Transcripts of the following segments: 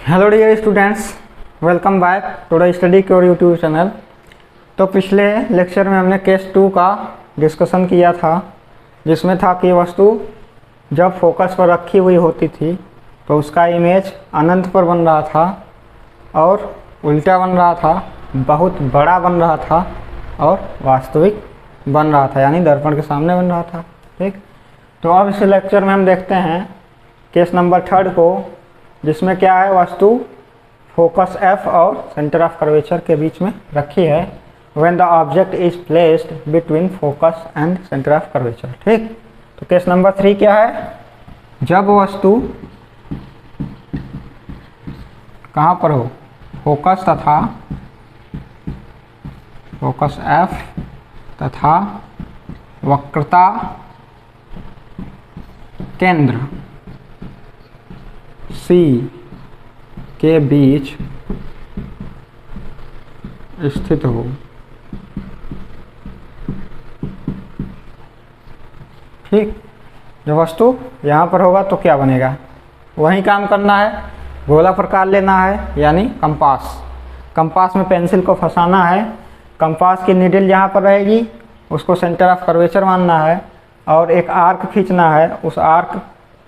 Hello dear students, welcome back to the study cure YouTube channel. तो पिछले lecture में हमने केस 2 का डिस्कशन किया था, जिसमें था कि वस्तु जब फोकस पर रखी हुई होती थी तो उसका इमेज अनंत पर बन रहा था और उल्टा बन रहा था, बहुत बड़ा बन रहा था और वास्तविक बन रहा था, यानी दर्पण के सामने बन रहा था। ठीक, तो अब इस लेक्चर में हम देखते हैं केस नंबर 3 को, जिसमें क्या है, वस्तु फोकस F और सेंटर ऑफ कर्वेचर के बीच में रखी है। When the object is placed between focus and centre of curvature. ठीक, तो केस नंबर 3 क्या है, जब वस्तु कहाँ पर हो, फोकस तथा फोकस F तथा वक्रता केंद्र C के बीच स्थित हो। ठीक, जो वस्तु यहाँ पर होगा तो क्या बनेगा, वही काम करना है, गोला प्रकार लेना है, यानी कंपास। कंपास में पेंसिल को फंसाना है, कंपास की नीडल यहाँ पर रहेगी, उसको सेंटर ऑफ कर्वेचर मानना है और एक आर्क खींचना है। उस आर्क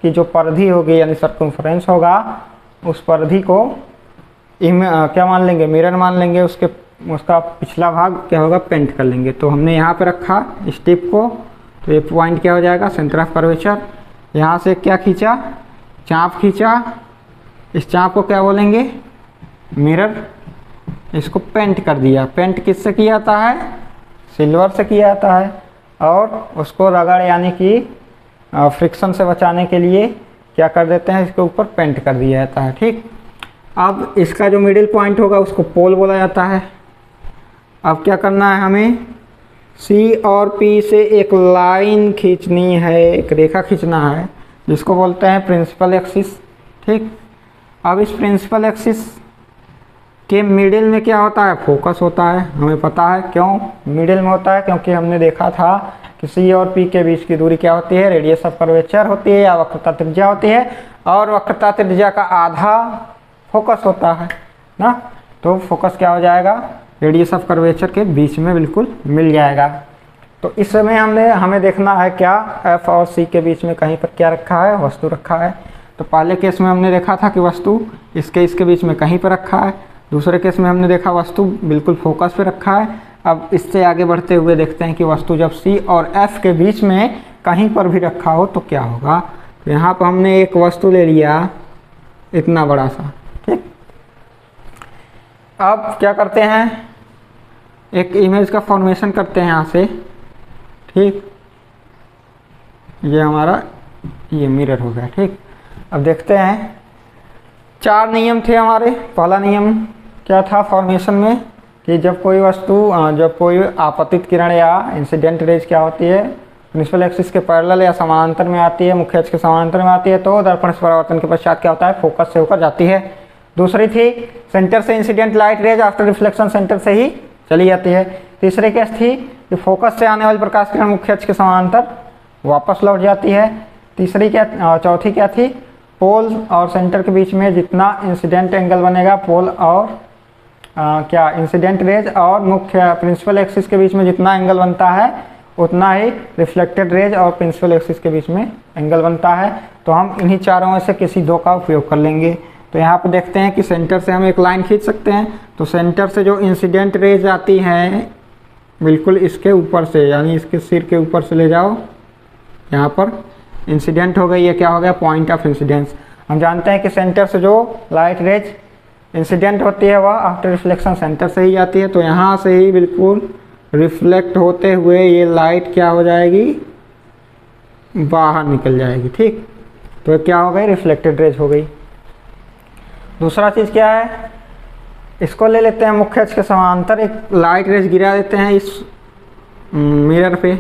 की जो परिधि होगी यानी सर्कमफ्रेंस होगा, उस परिधि को क्या मान लेंगे, मिरर मान लेंगे। उसका पिछला भाग क्या होगा, पेंट कर लेंगे। तो हमने यहाँ पे रखा इस टिप को, तो ये पॉइंट क्या हो जाएगा, सेंटर ऑफ कर्वेचर। यहाँ से क्या खींचा, चाप खींचा, इस चाप को क्या बोलेंगे, मिरर। इसको पेंट कर दिया। पेंट किससे किया जाता है, सिल्वर से किया जाता है, और उसको रगड़ यानी कि फ्रिक्शन से बचाने के लिए क्या कर देते हैं, इसके ऊपर पेंट कर दिया जाता है। ठीक, अब इसका जो मिडिल पॉइंट होगा उसको पोल बोला जाता है। अब क्या करना है, हमें C और P से एक लाइन खींचनी है, एक रेखा खींचना है, जिसको बोलते हैं प्रिंसिपल एक्सिस। ठीक, अब इस प्रिंसिपल एक्सिस के मिडिल में क्या होता है, फोकस होता है। हमें पता है क्यों मिडिल में होता है, क्योंकि हमने देखा था कि C और P के बीच की दूरी क्या होती है, रेडियस ऑफ कर्वेचर होती है या वक्रता त्रिज्या होती है, और वक्रता त्रिज्या का आधा फोकस होता है ना। तो फोकस क्या हो जाएगा, रेडियस ऑफ कर्वेचर के बीच में बिल्कुल मिल जाएगा। तो इस समय हमें देखना है क्या, F और C के बीच में कहीं पर क्या रखा है, वस्तु रखा है। तो पहले केस में हमने देखा था कि वस्तु इसके बीच में कहीं पर रखा है। दूसरे केस में हमने देखा वस्तु बिल्कुल फोकस पे रखा है। अब इससे आगे बढ़ते हुए देखते हैं कि वस्तु जब C और F के बीच में कहीं पर भी रखा हो तो क्या होगा। तो यहाँ पर हमने एक वस्तु ले लिया इतना बड़ा सा। ठीक, अब क्या करते हैं, एक इमेज का फॉर्मेशन करते हैं यहाँ से। ठीक, ये हमारा ये मिरर हो गया। ठीक, अब देखते हैं 4 नियम थे हमारे। पहला नियम क्या था फॉर्मेशन में, कि जब कोई आपतित किरण या इंसिडेंट रेज क्या होती है, प्रिंसिपल एक्सिस के पैरेलल या समानांतर में आती है, मुख्य अक्ष के समानांतर में आती है, तो दर्पण से परावर्तन के पश्चात क्या होता है, फोकस से होकर जाती है। दूसरी थी सेंटर से incident light rays after reflection centre से ही चली जाती है। तीसरी केस थी कि फोकस से आने वाली प्रकाश किरण मुख्य अक्ष के समानांतर वापस लौट जाती है। चौथी क्या थी, पोल और सेंटर के बीच में जितना इंसिडेंट एंगल बनेगा, पोल और इंसिडेंट रेज और मुख्य प्रिंसिपल एक्सिस के बीच में जितना एंगल बनता है, उतना ही रिफ्लेक्टेड रेज और प्रिंसिपल एक्सिस के बीच में एंगल बनता है। तो हम इन्हीं चारों में से किसी दो का उपयोग कर लेंगे। तो यहाँ पर देखते हैं कि सेंटर से हम एक लाइन खींच सकते हैं। तो सेंटर से जो इंसिडेंट रेज आती हैं बिल्कुल इसके ऊपर से, यानी इसके सिर के ऊपर से ले जाओ, यहाँ पर इंसिडेंट हो गई, ये क्या हो गया, पॉइंट ऑफ इंसिडेंस। हम जानते हैं कि सेंटर से जो लाइट रेज इंसिडेंट होती है वह आफ्टर रिफ्लेक्शन सेंटर से ही जाती है। तो यहाँ से ही बिल्कुल रिफ्लेक्ट होते हुए ये लाइट क्या हो जाएगी, बाहर निकल जाएगी। ठीक, तो क्या हो गई, रिफ्लेक्टेड रेज हो गई। दूसरा चीज़ क्या है, इसको ले लेते हैं मुख्य अक्ष के समानांतर, एक लाइट रेज गिरा देते हैं इस मिरर पे।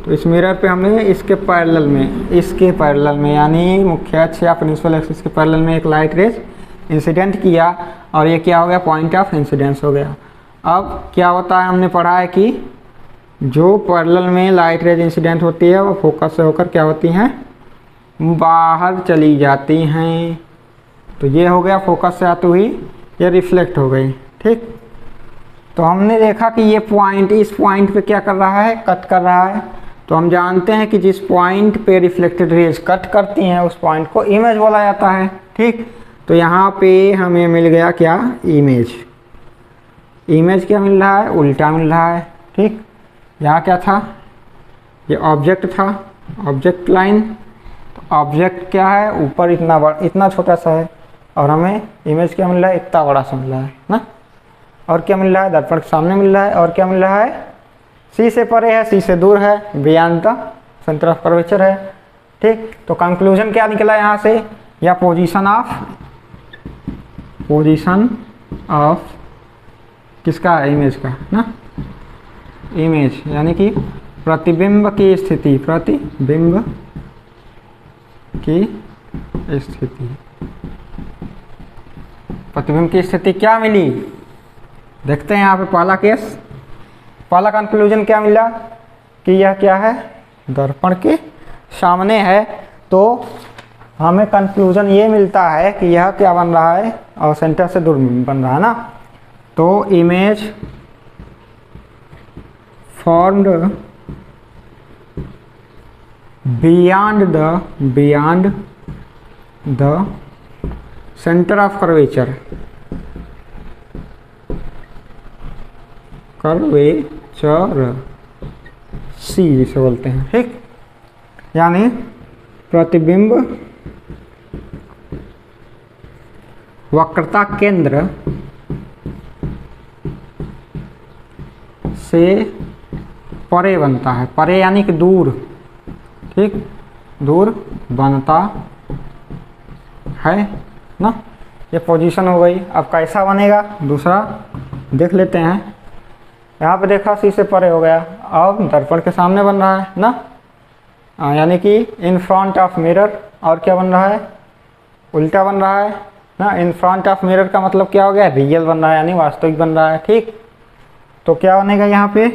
तो इस मिरर पे हमने इसके पैरेलल में यानी मुख्य अक्ष या प्रिंसिपल एक्सिस के पैरेलल में एक लाइट रेज इंसिडेंट किया, और ये क्या हो गया, पॉइंट ऑफ इंसिडेंस हो गया। अब क्या होता है, हमने पढ़ा है कि जो पैरेलल में लाइट रेज इंसिडेंट होती है वो फोकस से होकर क्या होती हैं, बाहर चली जाती हैं। तो ये हो गया फोकस से आती हुई, ये रिफ्लेक्ट हो गई। ठीक, तो हमने देखा कि ये पॉइंट इस पॉइंट पे क्या कर रहा है, कट कर रहा है। तो हम जानते हैं कि जिस पॉइंट पे रिफ्लेक्टेड रेज कट करती हैं उस पॉइंट को इमेज बोला जाता है। ठीक, तो यहाँ पे हमें मिल गया क्या, इमेज। इमेज क्या मिल रहा है, उल्टा मिल रहा है। ठीक, यहाँ क्या था, ये ऑब्जेक्ट था, ऑब्जेक्ट लाइन। तो ऑब्जेक्ट क्या है, ऊपर इतना बड़ा, इतना छोटा सा है, और हमें इमेज क्या मिल रहा है, इतना बड़ा सा मिल रहा है ना। और क्या मिल रहा है, दर्पण के सामने मिल रहा है। और क्या मिल रहा है, सी से परे है, सी से दूर है, beyond the centre of curvature है। ठीक, तो कंक्लूजन क्या निकला यहाँ से, या पोजीशन ऑफ किसका, इमेज का ना, इमेज यानी कि प्रतिबिंब की स्थिति, प्रतिबिंब की स्थिति, प्रतिबिंब की स्थिति क्या मिली, देखते हैं यहाँ पे पहला केस। पहला कंक्लूजन क्या मिला कि यह क्या है, दर्पण के सामने है। तो हमें कंक्लूजन ये मिलता है कि यह क्या बन रहा है, और सेंटर से दूर बन रहा है ना। तो image formed beyond the centre of curvature, C जिसे बोलते हैं। ठीक, यानी प्रतिबिंब वक्रता केंद्र से परे बनता है, परे यानी कि दूर। ठीक, दूर बनता है ना। ये पोजीशन हो गई। अब कैसा बनेगा, दूसरा देख लेते हैं। यहाँ पे देखा सी से परे हो गया, अब दर्पण के सामने बन रहा है ना, यानी कि इन फ्रंट ऑफ मिरर। और क्या बन रहा है, उल्टा बन रहा है ना। इन फ्रंट ऑफ मिरर का मतलब क्या हो गया, रियल बन रहा है, यानी वास्तविक बन रहा है। ठीक, तो क्या बनेगा यहाँ पे,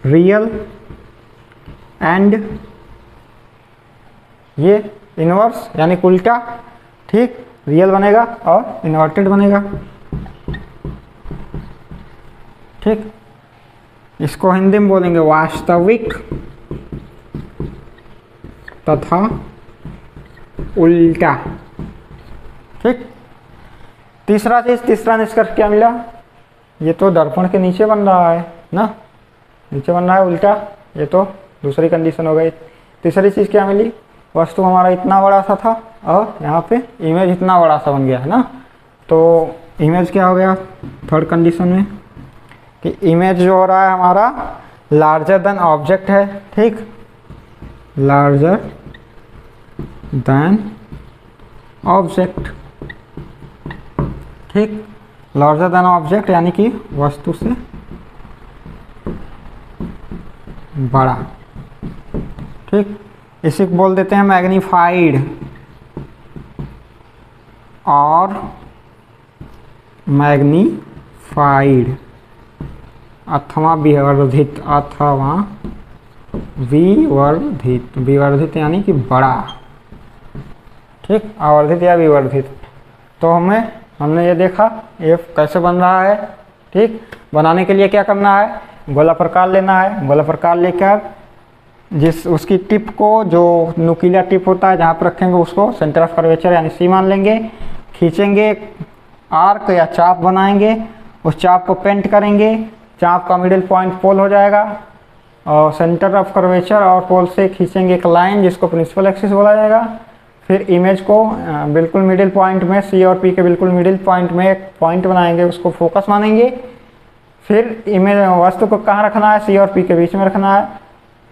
रियल एंड ये इनवर्स यानी उल्टा। ठीक, रियल बनेगा और इन्वर्टेड बनेगा। ठीक, इसको हिंदी में बोलेंगे वास्तविक तथा उल्टा। ठीक, तीसरा निष्कर्ष क्या मिला, ये तो दर्पण के नीचे बन रहा है ना, नीचे बन रहा है उल्टा। ये तो दूसरी कंडीशन हो गई। तीसरी चीज़ क्या मिली, वस्तु हमारा इतना बड़ा सा था और यहाँ पे इमेज इतना बड़ा सा बन गया है ना। तो इमेज क्या हो गया थर्ड कंडीशन में, कि इमेज जो हो रहा है हमारा लार्जर देन ऑब्जेक्ट है। ठीक, लार्जर देन ऑब्जेक्ट। ठीक, लार्जर देन ऑब्जेक्ट यानी कि वस्तु से बड़ा। ठीक, इसी को बोल देते हैं मैग्नीफाइड और मैग्नीफाइड अथवा विवर्धित, अथवा विवर्धित, विवर्धित यानी कि बड़ा। ठीक, आवर्धित या विवर्धित। तो हमने ये देखा ये कैसे बन रहा है। ठीक, बनाने के लिए क्या करना है, गोला प्रकार लेना है। गोला प्रकार लेकर उसकी टिप को, जो नुकीला टिप होता है जहाँ पर रखेंगे उसको सेंटर ऑफ कर्वेचर यानी सी मान लेंगे, खींचेंगे, आर्क या चाप बनाएंगे, उस चाप को पेंट करेंगे, चाप का मिडिल पॉइंट पोल हो जाएगा और सेंटर ऑफ कर्वेचर और पोल से खींचेंगे एक लाइन जिसको प्रिंसिपल एक्सिस बोला जाएगा। फिर इमेज को बिल्कुल मिडिल पॉइंट में, सी और पी के बिल्कुल मिडिल पॉइंट में एक पॉइंट बनाएंगे, उसको फोकस मानेंगे। फिर इमेज वस्तु को कहाँ रखना है, सी और पी के बीच में रखना है।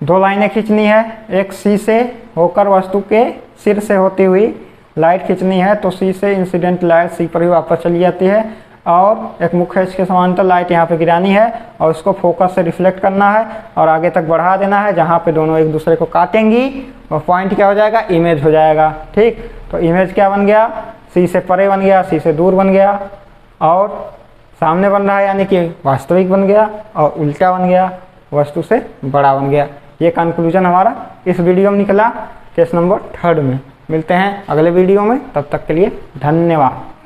दो लाइनें खींचनी है, एक सी से होकर वस्तु के सिर से होती हुई लाइट खींचनी है, तो सी से इंसिडेंट लाइट सी पर ही वापस चली जाती है, और एक मुख्य अक्ष के समांतर लाइट यहाँ पे गिरानी है और उसको फोकस से रिफ्लेक्ट करना है और आगे तक बढ़ा देना है, जहाँ पे दोनों एक दूसरे को काटेंगी और पॉइंट क्या हो जाएगा, इमेज हो जाएगा। ठीक, तो इमेज क्या बन गया, सी से परे बन गया, सी से दूर बन गया, और सामने बन रहा है यानी कि वास्तविक बन गया, और उल्टा बन गया, वस्तु से बड़ा बन गया। ये कंक्लूजन हमारा इस वीडियो में निकला केस नंबर 3 में। मिलते हैं अगले वीडियो में, तब तक के लिए धन्यवाद।